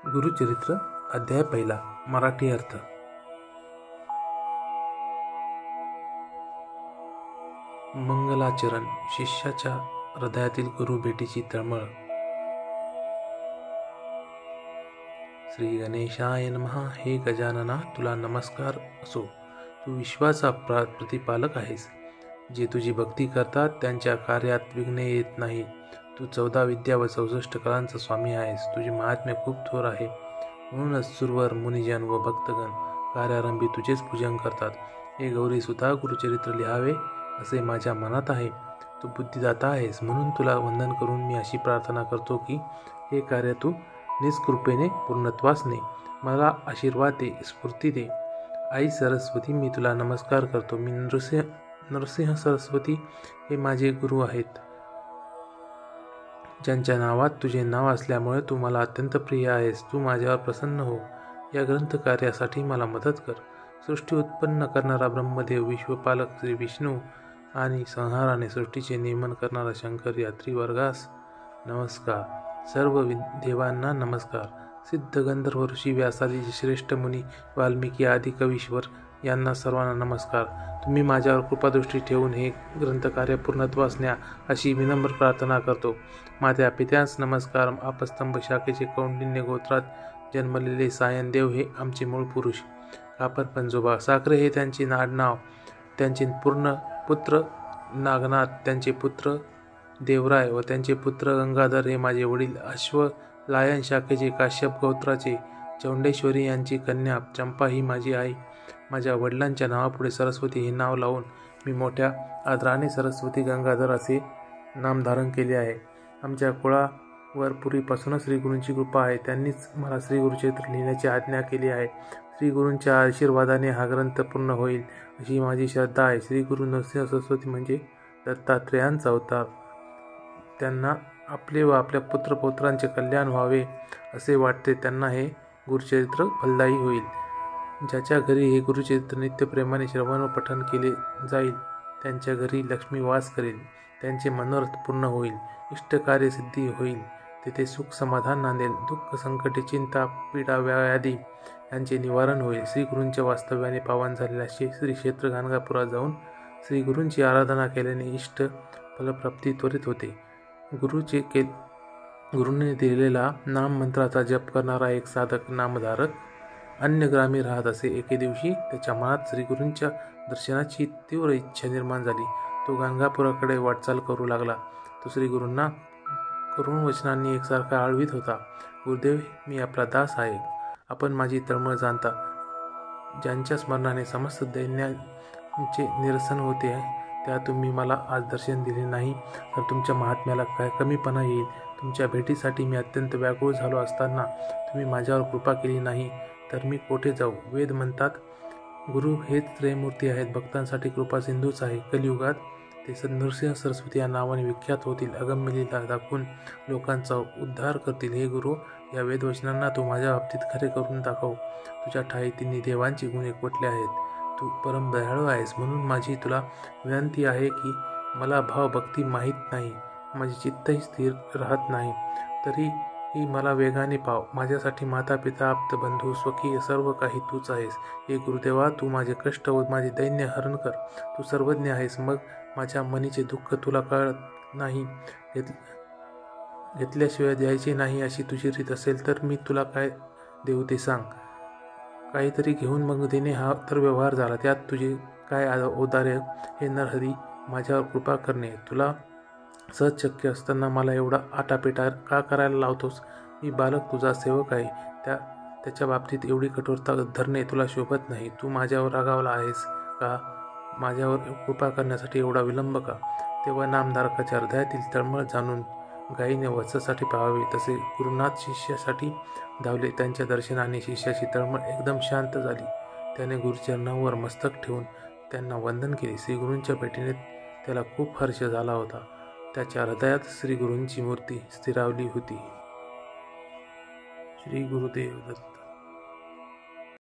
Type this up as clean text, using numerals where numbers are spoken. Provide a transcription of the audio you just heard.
गुरुचरित्र अध्याय पहिला मराठी अर्थ। मंगलाचरण शिष्याच्या हृदयातील गुरु भेटीची तळमळ। श्री गणेशाय नमः। हे गजानना, तुला नमस्कार असो। तू विश्वाचा प्रतिपालक आहेस। जे तुझी भक्ती करतात त्यांच्या कार्यात विघ्न येत नाही। तू 14 विद्या व 64 कलांचा स्वामी आहेस। तुझे महात्म्य खूप थोर आहे, म्हणूनच सुरवर, मुनिजन व भक्तगण कार्यारंभी तुझेच पूजन करतात। हे गौरी सुद्धा गुरुचरित्र लिहावे असे माझ्या मनात आहे। तू बुद्धिदाता आहेस, म्हणून तुला वंदन करून मी अशी प्रार्थना करतो की हे कार्य तू निष्कृपेने पूर्णत्वास ने। मला आशीर्वाद दे, स्फूर्ती दे। आई सरस्वती, मी तुला नमस्कार करतो। मी नरसिंह सरस्वती हे माझे गुरु आहेत, ज्यांच्या नावात तुझे नाव असल्यामुळे तू मला अत्यंत प्रिय आहेस। तू माझ्यावर प्रसन्न हो। या ग्रंथ कार्यासाठी मला मदत कर। सृष्टी उत्पन्न करणारा ब्रह्मदेव, विश्वपालक श्री विष्णू आणि संहाराने सृष्टीचे नियमन करणारा शंकर या त्रिवर्गास नमस्कार। सर्व देवांना नमस्कार। सिद्ध गंधर्व ऋषी, व्यासादी, श्रेष्ठ मुनी, वाल्मिकी आदी कवीश्वर यांना सर्वांना नमस्कार। तुम्ही माझ्यावर कृपादृष्टी ठेवून हे ग्रंथकार्य पूर्णत्वास न्या अशी विनम्र प्रार्थना करतो। माझ्या पित्यांस नमस्कार। आपस्तंभ शाखेचे कौंडिन्य गोत्रात जन्मलेले सायनदेव हे आमचे मूळ पुरुष। कापर पंजोबा साखरे हे त्यांचे आडनाव। त्यांचे पूर्ण पुत्र नागनाथ, त्यांचे पुत्र देवराय व त्यांचे पुत्र गंगाधर हे माझे वडील। अश्वलायन शाखेचे काश्यप गोत्राचे चौंडेश्वरी यांची कन्या चंपा ही माझी आई। माझ्या वडिलांच्या नावापुढे सरस्वती हे नाव लावून मी मोठ्या आदराने सरस्वती गंगाधर असे नामधारण केले आहे। आमच्या कुळावर पूर्वीपासूनच श्री गुरूंची कृपा आहे। त्यांनीच मला श्री गुरुचरित्र लिहिण्याची आज्ञा केली आहे। श्री गुरूंच्या आशीर्वादाने हा ग्रंथ पूर्ण होईल अशी माझी श्रद्धा आहे। श्री गुरु नरसिंह सरस्वती म्हणजे दत्तात्रेयांचा अवतार। त्यांना आपले व आपल्या पुत्रपौत्रांचे कल्याण व्हावे असे वाटते। त्यांना हे गुरुचरित्र फलदायी होईल। ज्याच्या घरी हे गुरुचरित्र नित्यप्रेमाने श्रवण व पठण केले जाईल त्यांच्या घरी लक्ष्मी वास करेल। त्यांचे मनोरथ पूर्ण होईल, इष्टकार्य सिद्धी होईल, तेथे सुख समाधान नांदेल। दुःख, संकटे, चिंता, पीडा, व्याधी यांचे निवारण होईल। श्री गुरूंच्या वास्तव्याने पावन झालेल्या श्री क्षेत्र गाणगापुरात जाऊन श्री गुरूंची आराधना केल्याने इष्ट फलप्राप्ती त्वरित होते। गुरूंनी दिलेला नाम मंत्राचा जप करणारा एक साधक नामधारक अन्यग्रामी राहत असे। एके दिवशी त्याच्या मनात श्री गुरूंच्या दर्शनाची तीव्र इच्छा निर्माण झाली। तो गाणगापुराकडे वाटचाल करू लागला। तो श्री गुरूंना करुण वचनांनी एकसारखा आळवीत होता। गुरुदेव, मी आपला दास आहे। आपण माझी तळमळ जाणता। ज्यांच्या स्मरणाने समस्त दैन्याचे निरसन होते, त्या तुम्ही मला आज दर्शन दिले नाही तर तुमच्या महात्म्याला काय कमीपणा येईल। तुमच्या भेटीसाठी मी अत्यंत व्याकुळ झालो असताना तुम्ही माझ्यावर कृपा केली नाही तर मी कोठे जाऊ। वेद म्हणतात, गुरु हेच त्रयमूर्ती आहेत, भक्तांसाठी कृपा सिंधूच आहे। कलियुगात ते नरसिंह सरस्वती या नावाने विख्यात होतील, अगम्य लीला दाखवून लोकांचा उद्धार करतील। हे गुरु, या वेदवचनांना तू माझ्या बाबतीत खरे करून दाखव। तुझ्या ठायी तिन्ही देवांची गुण एकवटले आहेत। तू परम दयाळू आहेस, म्हणून माझी तुला विनंती आहे की मला भाव भक्ती माहीत नाही, माझे चित्तही स्थिर राहत नाही, तरीही मला वेगाने पाव। माझ्यासाठी माता, पिता, आप्त, बंधू, स्वकीय सर्व काही तूच आहेस। हे गुरुदेवा, तू माझे कष्ट व माझे दैन्य हरण कर। तू सर्वज्ञ आहेस, मग माझ्या मनीचे दुःख तुला कळत नाही, घेतल्याशिवाय द्यायचे नाही अशी तुझी रीत असेल तर मी तुला काय देऊ ते सांग। काहीतरी घेऊन मग देणे हा तर व्यवहार झाला, त्यात तुझे काय औदार्य। हे नरहरी, माझ्यावर कृपा करणे तुला सहज शक्य असताना मला एवढा आटापेटा का करायला लावतोस। मी बालक, तुझा सेवक आहे। त्याच्या बाबतीत एवढी कठोरता धरणे तुला शोभत नाही। तू माझ्यावर रागावला आहेस का? माझ्यावर कृपा करण्यासाठी एवढा विलंब का? तेव्हा नामधारकाच्या हृदयातील तळमळ जाणून गायीने वत्सासाठी पाहावे तसे गुरुनाथ शिष्यासाठी धावले। त्यांच्या दर्शनाने शिष्याची तळमळ एकदम शांत झाली। त्याने गुरुचरणांवर मस्तक ठेवून त्यांना वंदन केले। श्री गुरूंच्या भेटीने त्याला खूप हर्ष झाला होता। त्याच्या हृदयात श्री गुरूंची मूर्ती स्थिरावली होती। श्री गुरुदेव दत्त।